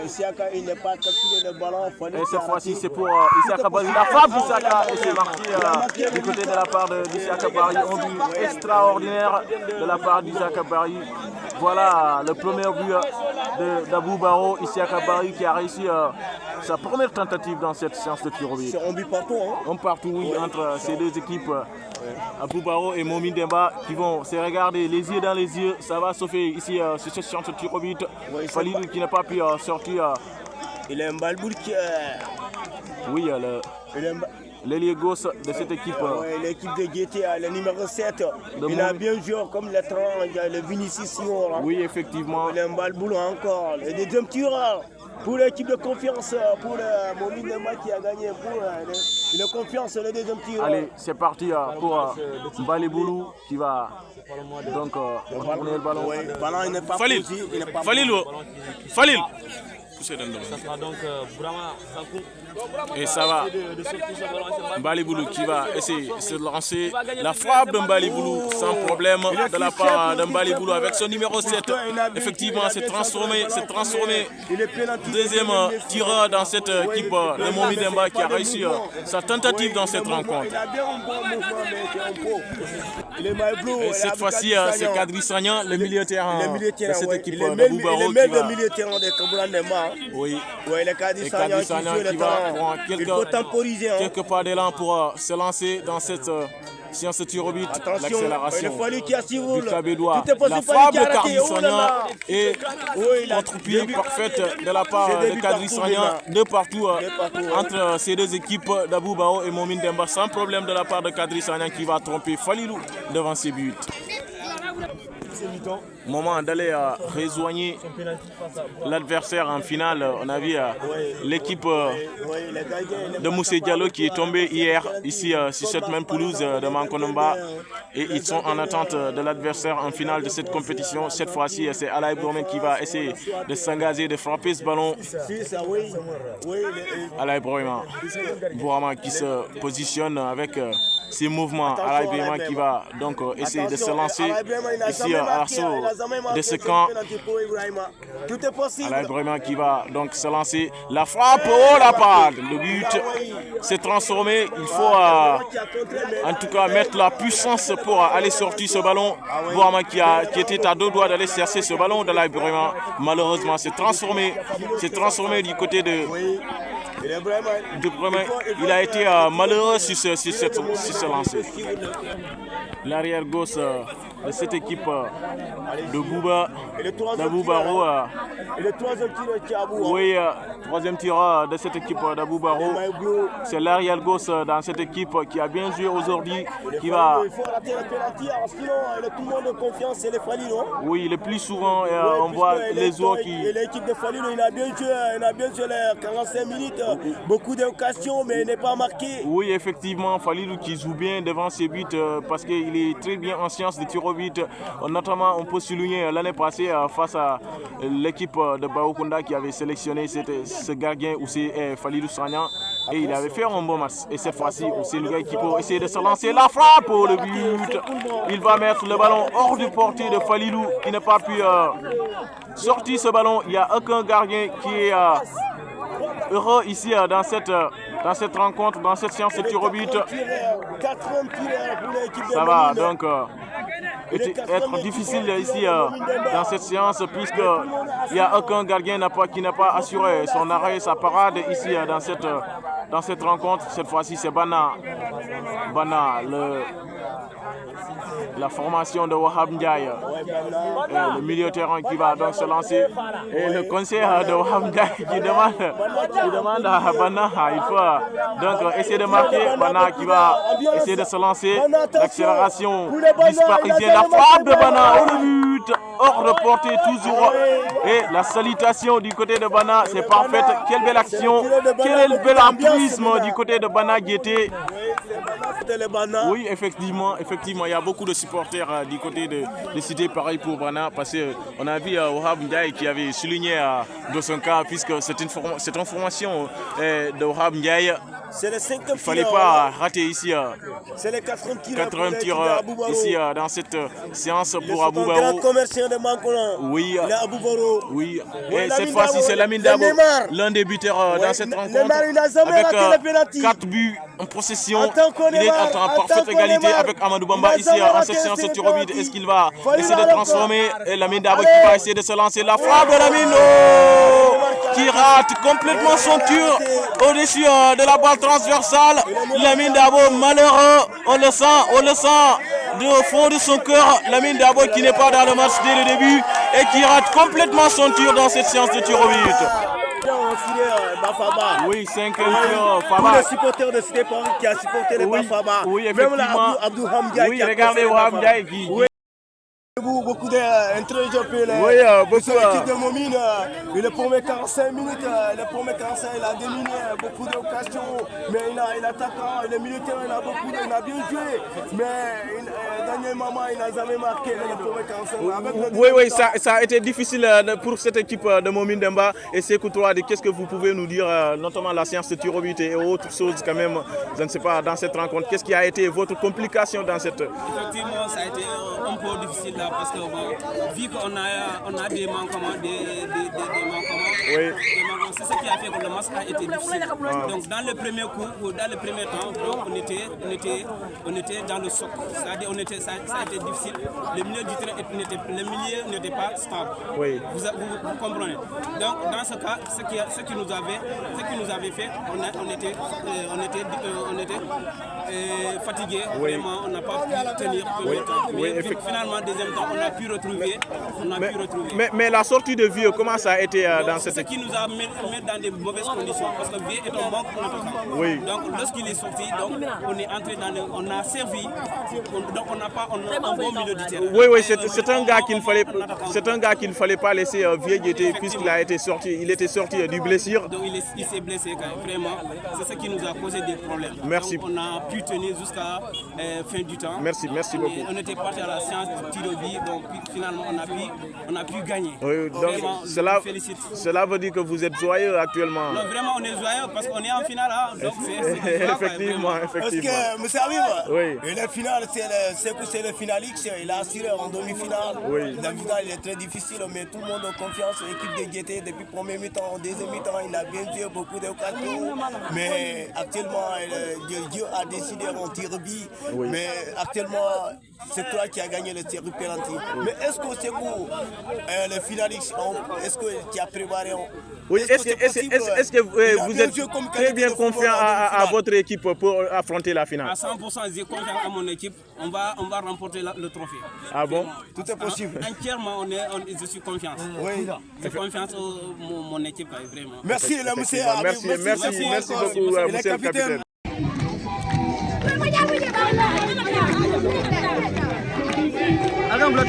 Isiaka, il n'est pas capturé le ballon. Et cette fois-ci, c'est pour Isiaka Barry. La frappe d'Isiaka et c'est marqué du côté de la part d'Isiaka Barry. Un but extraordinaire de la part d'Isiaka Barry. Voilà le premier but d'Abou Barrow, Isiaka Barry qui a réussi sa première tentative dans cette séance de tir au but. C'est un but partout, hein? Un partout, oui, entre ces deux équipes. Abou Barrow et Momin Demba qui vont se regarder les yeux dans les yeux. Ça va sauver ici sur cette séance de tir au but. Falilou qui n'a pas pu sortir. Il est un balboul qui oui, l'ailier gauche de cette équipe. L'équipe de GTA, le numéro 7. Il a bien joué comme le Vinicius Sion. Oui, effectivement. Il est un balboul encore. Le deuxième tireur pour l'équipe de confiance, pour Momin Demba qui a gagné. Il a confiance, le deuxième tireur. Allez, c'est parti pour Mbaliboulou qui va donc retourner le ballon. Oui, le ballon il n'est pas Falil, posé, il n'est pas Falil. Ça sera donc Brahma Sankou. Et ça va. Mbaliboulou qui va essayer de lancer la frappe de Mbaliboulou sans problème de la part de Mbaliboulou avec son numéro 7. Effectivement, c'est transformé. Deuxième tireur dans cette équipe de Momi Demba qui a réussi sa tentative dans cette rencontre. Et cette fois-ci, c'est Kadri Sagnan, le milieu terrain de cette équipe de Boubaro qui va. Le milieu terrain de Kaboulan Demba. Oui. Le Kadri Sagnan qui va prendre quelques pas d'élan pour se lancer dans cette séance de tir au but. L'accélération du Cabédois. La frappe de Kadri Sagnan et contre-pied parfaite de la part de Kadri Sagnan de partout entre ces deux équipes d'Abou Bao et Momin Demba sans problème de la part de Kadri Sagnan qui va tromper Falilou devant ses buts. Moment d'aller rejoigner l'adversaire en finale. On a vu l'équipe de Moussé Diallo qui est tombée hier ici sur cette même pelouse de Mankonomba et ils sont en attente de l'adversaire en finale de cette compétition. Cette fois-ci, c'est Alaï Brahman qui va essayer de s'engager, de frapper ce ballon. Alaï Brahman qui se positionne avec ses mouvements. Alaï Brahman qui va donc essayer de se lancer ici à l'assaut de ce camp. Alain Brahman qui va donc se lancer. La frappe, oh la parade. Le but s'est transformé. Il faut en tout cas mettre la puissance pour aller sortir ce ballon. Brahman qui était à deux doigts d'aller chercher ce ballon d'Alain Brahman. Malheureusement, c'est transformé du côté de Brahman. Il a été malheureux sur ce lancer. L'arrière gauche de cette équipe de Bouba, d'Abou Barrow. Oui, troisième tireur de cette équipe d'Abou Barrow. C'est l'arrière gauche dans cette équipe qui a bien joué aujourd'hui. Qui va. Il faut rater le penalty, sinon tout le monde de confiance, c'est les Falilou. Oui, le plus souvent, on voit les autres qui. L'équipe de Falilou, il a bien joué les 45 minutes. Beaucoup d'occasions, mais il n'est pas marqué. Oui, effectivement, Falilou qui joue bien devant ses buts parce qu'il est très bien en sciences de tir au but. Notamment, on peut souligner l'année passée face à l'équipe de Baoukunda qui avait sélectionné ce gardien où c'est Falilou Sagnan et il avait fait un bon match. Et cette fois-ci, c'est le gars qui peut essayer de se lancer. La frappe pour le but. Il va mettre le ballon hors de portée de Falilou qui n'a pas pu sortir ce ballon. Il n'y a aucun gardien qui est heureux ici dans cette rencontre, dans cette séance de tir au but. Ça va donc être difficile ici dans cette séance puisqu'il n'y a aucun gardien qui n'a pas assuré son arrêt, sa parade ici dans cette rencontre. Cette fois-ci, c'est Bana, la formation de Wahab Ndiaye, le milieu terrain qui va donc se lancer. Et le conseiller de Wahab Ndiaye qui demande à Bana, il faut donc essayer de marquer. Bana qui va essayer de se lancer. L'accélération disparaît. La frappe de Bana au but, hors de portée toujours. Et la salutation du côté de Bana, c'est parfaite. Quelle belle action, quel bel altruisme du côté de Bana Guetté. Oui, effectivement, il y a beaucoup de supporters du côté de Cité, pareil pour Bana, parce qu'on a vu Wahab Ndiaye qui avait souligné dans son cas, puisque c'est une formation de Wahab Ndiaye. C'est le 5e tir. Il ne fallait pas rater ici. C'est le 4e tir. 4e tir ici dans cette séance pour Abou Le grand Barou. commerçant de Mankona. Oui. Il est Abou Barou. Oui. Oui, Et Lamine cette fois-ci, Dabo, c'est Lamine le Dabo, Neymar. l'un des buteurs dans cette rencontre. Neymar, il n'a jamais raté le Avec penalty. 4 buts en possession. Attends qu'on Il est Neymar, en attends parfaite qu'on égalité Neymar. avec Amadou Il Bamba n'a ici jamais en raté cette séance le de tir au vide. penalty. Est-ce qu'il va Fallait essayer de aller transformer et Lamine Dabo Allez. qui va essayer de se lancer. La frappe de Lamine qui rate complètement son tir au-dessus de la balle transversale. Lamine Dabo malheureux, on le sent du fond de son cœur. Lamine Dabo qui n'est pas dans le match dès le début et qui rate complètement son tir dans cette séance de tir au vide. Bafaba. Oui, 5e tir, Tous Faba. les supporters de Cité Paris qui a supporté les Oui, Bafaba. oui, Même là, effectivement. Abdou Hamdia Oui, qui a regardez cassé les Wahab Bafaba. Ndiaye qui... Oui. Beaucoup d'interrogations. Oui, beaucoup. L'équipe de Momine, le premier 45 minutes, le premier 45, il a dominé beaucoup d'occasions, mais il attaque, le militaire, il a bien joué, mais dernier moment, il n'a jamais marqué le premier 45. Oui, ça a été difficile pour cette équipe de Momine Demba et Sékou Touré. Qu'est-ce que vous pouvez nous dire, notamment la séance de tir au but et autres choses quand même, je ne sais pas, dans cette rencontre. Qu'est-ce qui a été votre complication dans cette... Effectivement, ça a été un peu difficile là parce que bon, vu qu'on a des manquements, Oui. c'est ce qui a fait que le match a été difficile. Donc dans le premier coup, dans le premier temps, donc, on était dans le choc. C'est-à-dire ça a été difficile. Le milieu du terrain n'était pas stable. Oui. Vous comprenez. Donc dans ce cas, ce qui nous avait fait, on était fatigués. Oui. Vraiment, on n'a pas pu tenir Oui. le temps. Oui, Mais finalement, deuxième temps, on a pu retrouver. Mais la sortie de Vieux, comment ça a été dans C'est cette ce équipe? qui nous a mis dans de mauvaises conditions parce que Vieux est un bon attaquant. Oui. Donc lorsqu'il est sorti, donc, on est entré on a servi, donc on n'a pas un bon milieu du terrain. Oui, c'est un gars qu'il ne fallait pas laisser Vieux puisqu'il a été sorti, il était sorti du blessure. Donc il s'est blessé quand même, vraiment. C'est ce qui nous a causé des problèmes. Merci. Donc, on a pu tenir jusqu'à fin du temps. Merci beaucoup. Et on était parti à la séance de tir au but, donc finalement on a pu gagner. Oui, donc vraiment, je vous félicite. cela veut dire que vous êtes joyeux actuellement. Non, vraiment, on est joyeux parce qu'on est en finale. Hein, donc Effectivement. Parce que, M. Habib, Oui. la finale, c'est le finaliste, il a assuré en demi-finale. Oui. La finale, il est très difficile, mais tout le monde a confiance à l'équipe de Guetté depuis le premier mi-temps. En deuxième mi-temps, il a bien joué beaucoup d'occasions. Mais actuellement, Dieu a décidé en tir au but. Oui. Mais actuellement, c'est toi qui as gagné le tir au penalty. Mais est-ce que c'est pour le finaliste, est-ce que tu as préparé Oui, est-ce que vous êtes très bien confiant à votre équipe pour affronter la finale? À 100%, j'ai confiance à mon équipe. On va remporter le trophée. Ah bon? Tout est possible. Entièrement, je suis confiant. Oui. J'ai confiance en mon équipe, vraiment. Merci, monsieur. Merci beaucoup, monsieur le capitaine. Alvin,